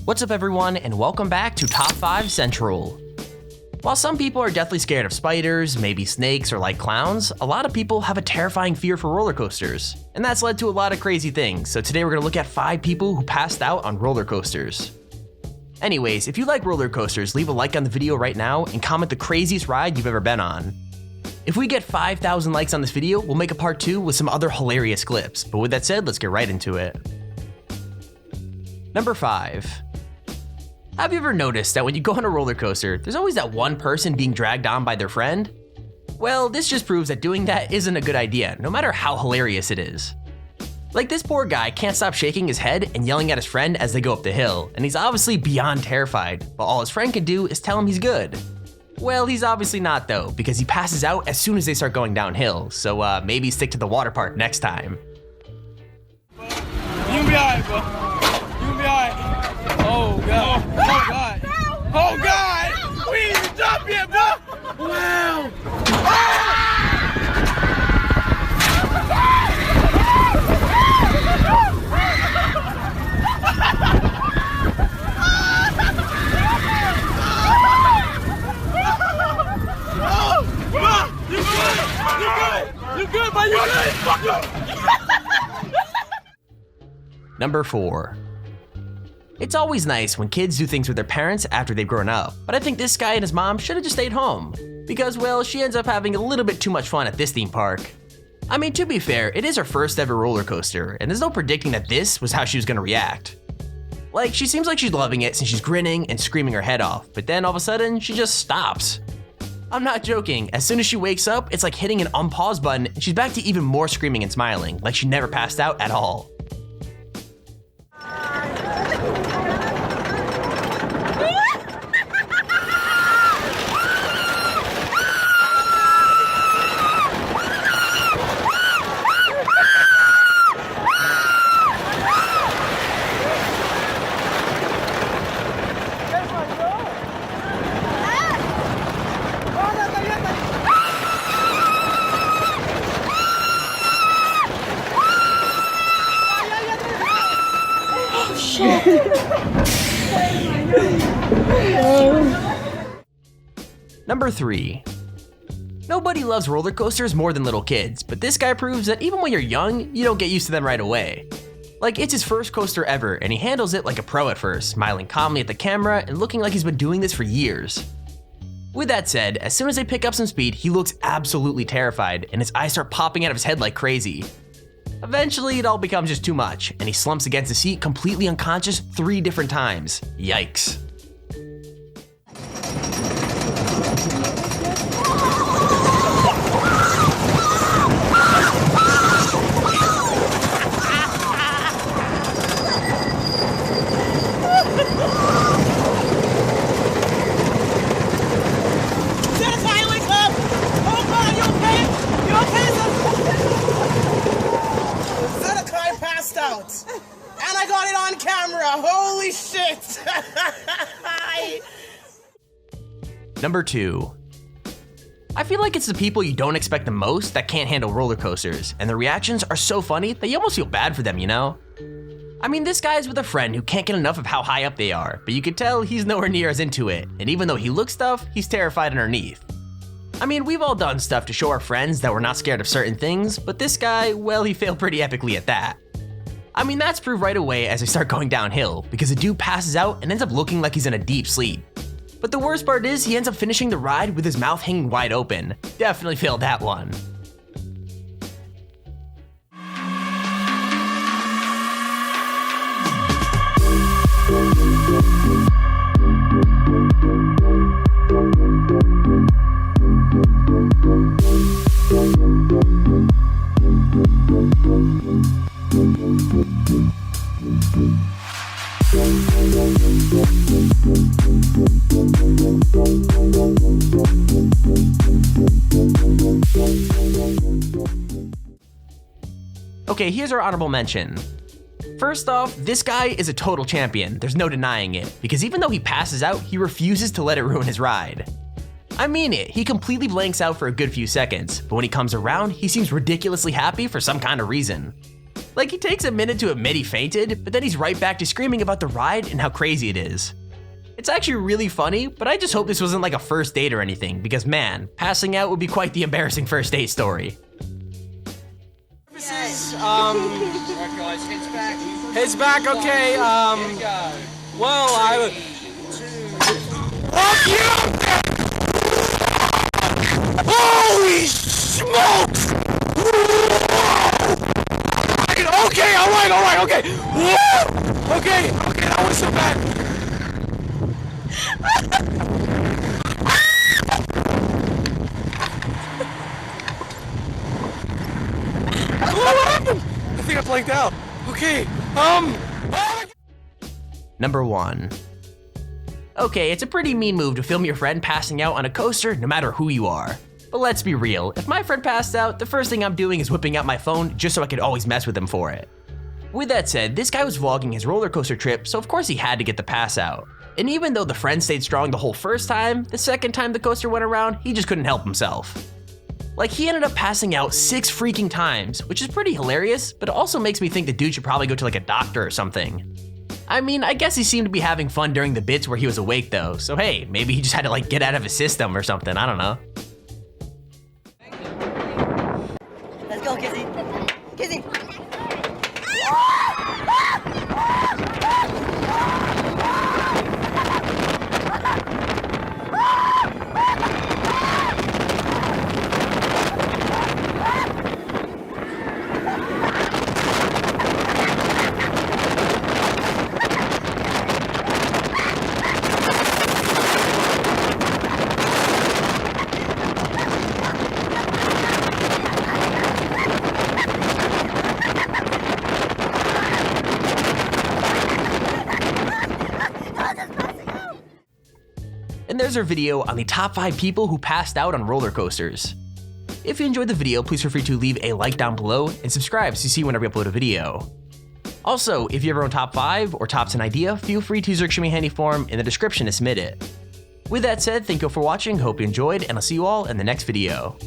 What's up everyone, and welcome back to Top 5 Central. While some people are definitely scared of spiders, maybe snakes, or like clowns, a lot of people have a terrifying fear for roller coasters. And that's led to a lot of crazy things, so today we're gonna look at 5 people who passed out on roller coasters. Anyways, if you like roller coasters, leave a like on the video right now and comment the craziest ride you've ever been on. If we get 5,000 likes on this video, we'll make a part 2 with some other hilarious clips. But with that said, let's get right into it. Number 5. Have you ever noticed that when you go on a roller coaster, there's always that one person being dragged on by their friend? Well, this just proves that doing that isn't a good idea, no matter how hilarious it is. Like, this poor guy can't stop shaking his head and yelling at his friend as they go up the hill, and he's obviously beyond terrified, but all his friend can do is tell him he's good. Well, he's obviously not though, because he passes out as soon as they start going downhill, so maybe stick to the water park next time. You'll be alright, bro. You'll be alright. Oh god. Oh god. Oh god. We ain't even jump yet, bro. Wow. You good, but you good. Number 4. It's always nice when kids do things with their parents after they've grown up, but I think this guy and his mom should have just stayed home. Because, well, she ends up having a little bit too much fun at this theme park. I mean, to be fair, it is her first ever roller coaster, and there's no predicting that this was how she was gonna react. Like, she seems like she's loving it since she's grinning and screaming her head off, but then all of a sudden, she just stops. I'm not joking, as soon as she wakes up, it's like hitting an unpause button and she's back to even more screaming and smiling, like she never passed out at all. Number 3. Nobody loves roller coasters more than little kids, but this guy proves that even when you're young, you don't get used to them right away. Like, it's his first coaster ever, and he handles it like a pro at first, smiling calmly at the camera and looking like he's been doing this for years. With that said, as soon as they pick up some speed, he looks absolutely terrified, and his eyes start popping out of his head like crazy. Eventually, it all becomes just too much, and he slumps against the seat completely unconscious 3 different times. Yikes. And I got it on camera. Holy shit. Number 2. I feel like it's the people you don't expect the most that can't handle roller coasters, and the reactions are so funny that you almost feel bad for them, you know? I mean, this guy's with a friend who can't get enough of how high up they are, but you can tell he's nowhere near as into it, and even though he looks tough, he's terrified underneath. I mean, we've all done stuff to show our friends that we're not scared of certain things, but this guy, well, he failed pretty epically at that. I mean, that's proved right away as they start going downhill, because the dude passes out and ends up looking like he's in a deep sleep. But the worst part is he ends up finishing the ride with his mouth hanging wide open. Definitely failed that one. Okay, here's our honorable mention. First off, this guy is a total champion, there's no denying it, because even though he passes out, he refuses to let it ruin his ride. I mean it, he completely blanks out for a good few seconds, but when he comes around, he seems ridiculously happy for some kind of reason. Like, he takes a minute to admit he fainted, but then he's right back to screaming about the ride and how crazy it is. It's actually really funny, but I just hope this wasn't like a first date or anything, because man, passing out would be quite the embarrassing first date story. Yes, heads back, okay, well, holy smokes! Okay, alright, okay. Whoa! Okay, that was so bad. What happened? I think I blanked out. Okay, Number 1. Okay, it's a pretty mean move to film your friend passing out on a coaster no matter who you are. But let's be real, if my friend passed out, the first thing I'm doing is whipping out my phone just so I could always mess with him for it. With that said, this guy was vlogging his roller coaster trip, so of course he had to get the pass out. And even though the friend stayed strong the whole first time, the second time the coaster went around, he just couldn't help himself. Like, he ended up passing out 6 freaking times, which is pretty hilarious, but it also makes me think the dude should probably go to like a doctor or something. I mean, I guess he seemed to be having fun during the bits where he was awake though, so hey, maybe he just had to like get out of his system or something, I don't know. Let's go, Kizzy. Kizzy. And there's our video on the top 5 people who passed out on roller coasters. If you enjoyed the video, please feel free to leave a like down below and subscribe so you see whenever we upload a video. Also, if you have your own top 5 or top 10 idea, feel free to use our Extremely Handy form in the description to submit it. With that said, thank you all for watching, hope you enjoyed, and I'll see you all in the next video.